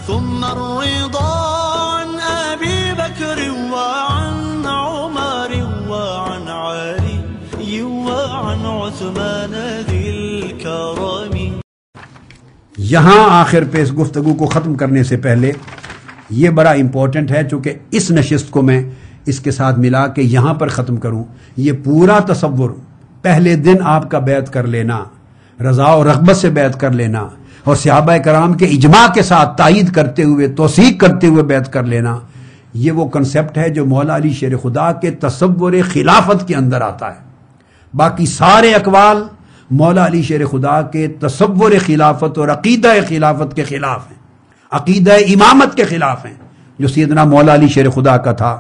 ثم الرضا عن أبي بكر وعن عمر وعن علي وعن عثمان ذي الكرم. یہاں آخر پہ اس گفتگو کو ختم کرنے سے پہلے یہ بڑا امپورٹنٹ ہے، چونکہ اس نشست کو میں اس کے ساتھ ملا کے یہاں پر ختم کروں. یہ پورا تصور پہلے دن آپ کا بیعت کر لینا، رضا و رغبت سے بیعت کر لینا، اور صحابہ کرام کے اجماع کے ساتھ تائید کرتے ہوئے توثیق کرتے ہوئے بیعت کر لینا، یہ وہ کنسپٹ ہے جو مولا علی شیر خدا کے تصور خلافت کے اندر آتا ہے. باقی سارے اقوال مولا علی شیر خدا کے تصور خلافت اور عقیدہ خلافت کے خلاف ہیں، عقیدہ امامت کے خلاف ہیں جو سیدنا مولا علی شیر خدا کا تھا.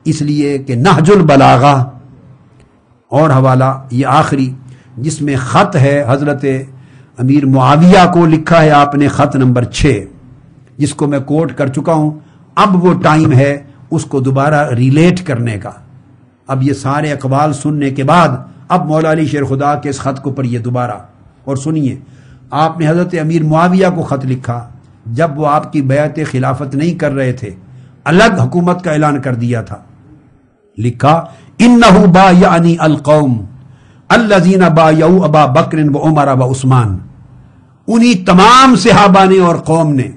اس لیے کہ نہج البلاغہ اور حوالہ یہ آخری جس میں خط ہے حضرت امیر معاویہ کو لکھا ہے آپ نے، خط نمبر 6، جس کو میں کوٹ کر چکا ہوں. اب وہ ٹائم ہے اس کو دوبارہ ریلیٹ کرنے کا. اب یہ سارے اقوال سننے کے بعد اب مولا علی شیر خدا کے اس خط کو پڑھیے دوبارہ اور سنیے. آپ نے حضرت امیر معاویہ کو خط لکھا جب وہ آپ کی بیعت خلافت نہیں کر رہے تھے، الگ حکومت کا اعلان کر دیا تھا. لکھا انہو بایعنی القوم الذین بایعوا ابا بکر و عمر و عثمان. انہی تمام صحابہ نے اور قوم نے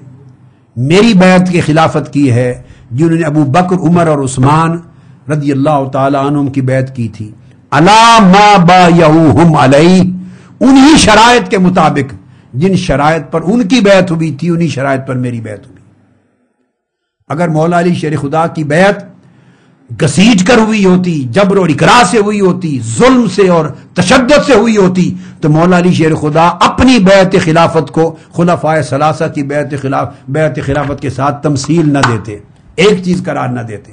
میری بیعت کی خلافت کی ہے جنہوں نے ابو بکر، عمر اور عثمان رضی اللہ تعالی عنہم کی بیعت کی تھی. علی ما بایعوہم علیہ، انہی شرائط کے مطابق جن شرائط پر ان کی بیعت ہوئی تھی انہی شرائط پر میری بیعت ہوئی. اگر مولا علی شیر خدا کی بیعت گسیج کر ہوئی ہوتی، جبر اور اکراہ سے ہوئی ہوتی، ظلم سے اور تشدد سے ہوئی ہوتی، تو مولا علی شیر خدا اپنی بیعت خلافت کو خلفائے ثلاثہ کی بیعت خلافت کے ساتھ تمثیل نہ دیتے، ایک چیز قرار نہ دیتے.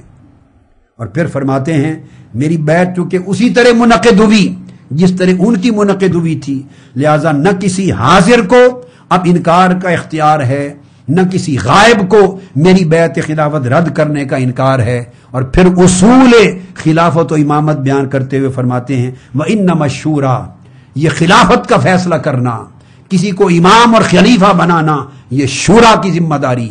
اور پھر فرماتے ہیں میری بیعت چونکہ اسی طرح منعقد ہوئی جس طرح ان کی منعقد ہوئی تھی، لہذا نہ کسی حاضر کو اب انکار کا اختیار ہے، نہ کسی غائب کو میری بیعت خلافت رد کرنے کا انکار ہے. اور پھر اصول خلافت و امامت بیان کرتے ہوئے فرماتے ہیں وَإِنَّمَا الشُّورَى، یہ خلافت کا فیصلہ کرنا، کسی کو امام اور خلیفہ بنانا، یہ شورا کی ذمہ داری،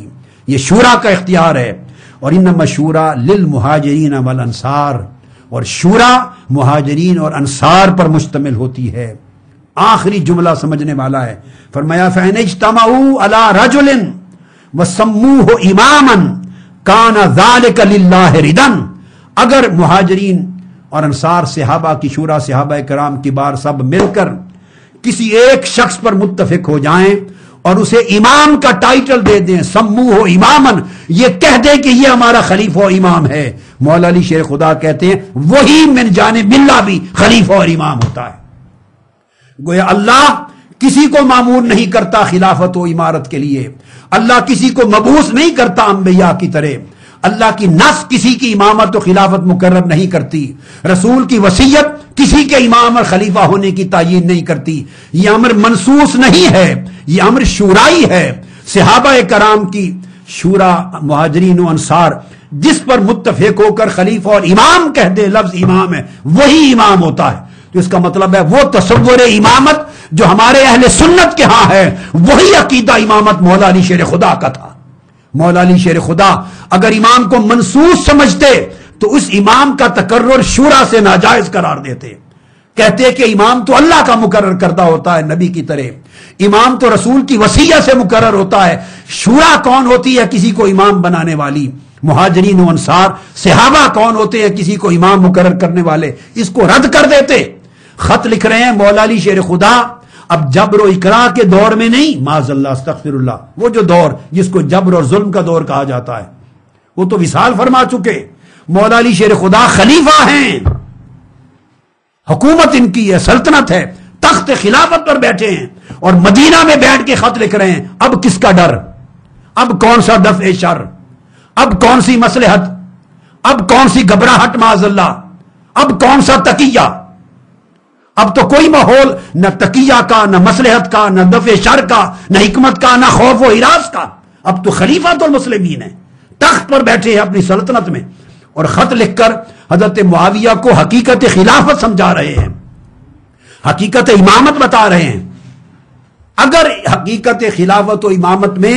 یہ شورا کا اختیار ہے. اور انما الشورى للمہاجرین والانصار، اور شورا مہاجرین اور انصار پر مشتمل ہوتی ہے. آخری جملہ سمجھنے والا ہے، فرمایا فَإِنِ اجْتَمَعُوا عَلَى رَجُلٍ وَسَمُّوهُ إِمَامًا كَانَ ذَلِكَ لِلَّهِ رِدًا. اگر مہاجرین اور انصار صحابہ کی شورا، صحابہ کرام کی بار سب مل کر کسی ایک شخص پر متفق ہو جائیں اور اسے امام کا ٹائٹل دے دیں، سموہ امامن، یہ کہہ دیں کہ یہ ہمارا خلیفہ و امام ہے، مولا علی شیر خدا کہتے ہیں وہی من جانب اللہ بھی خلیفہ اور امام ہوتا ہے. گویا اللہ کسی کو مامور نہیں کرتا خلافت و امارت کے لیے، اللہ کسی کو مبعوث نہیں کرتا انبیاء کی طرح، اللہ کی نص کسی کی امامت و خلافت مقرر نہیں کرتی، رسول کی وصیت کسی کے امام اور خلیفہ ہونے کی تعیین نہیں کرتی. یہ امر منصوص نہیں ہے، یہ امر شورائی ہے. صحابہ کرام کی شورا مہاجرین و انصار جس پر متفق ہو کر خلیفہ اور امام کہہ دے، لفظ امام ہے، وہی امام ہوتا ہے. تو اس کا مطلب ہے وہ تصور امامت جو ہمارے اہل سنت کے ہاں ہے، وہی عقیدہ امامت مولا علی شیر خدا کا تھا. مولا علی شیر خدا اگر امام کو منصوص سمجھتے تو اس امام کا تقرر شورا سے ناجائز قرار دیتے، کہتے کہ امام تو اللہ کا مقرر کردہ ہوتا ہے نبی کی طرح، امام تو رسول کی وصیت سے مقرر ہوتا ہے. شورا کون ہوتی ہے کسی کو امام بنانے والی؟ مہاجرین و انصار. صحابہ کون ہوتے ہیں کسی کو امام مقرر کرنے والے؟ اس کو رد کر دیتے. خط لکھ رہے ہیں مولا علی شیر خدا اب جبر و اکراہ کے دور میں نہیں، معاذ اللہ استغفر اللہ، وہ جو دور جس کو جبر اور ظلم کا دور کہا جاتا ہے وہ تو وصال فرما چکے. مولا علی شیر خدا خلیفہ ہیں، حکومت ان کی ہے، سلطنت ہے، تخت خلافت پر بیٹھے ہیں اور مدینہ میں بیٹھ کے خط لکھ رہے ہیں. اب کس کا ڈر؟ اب کون سا دفع شر؟ اب کون سی مصلحت؟ اب کون سی گھبراہٹ معاذ اللہ؟ اب کون سا تقیہ؟ اب تو کوئی ماحول نہ تقیہ کا، نہ مصلحت کا، نہ دفع شر کا، نہ حکمت کا، نہ خوف و ہراس کا. اب تو خلیفۃ المسلمین ہیں، تخت پر بیٹھے ہیں اپنی سلطنت میں، اور خط لکھ کر حضرت معاویہ کو حقیقت خلافت سمجھا رہے ہیں، حقیقت امامت بتا رہے ہیں. اگر حقیقت خلافت و امامت میں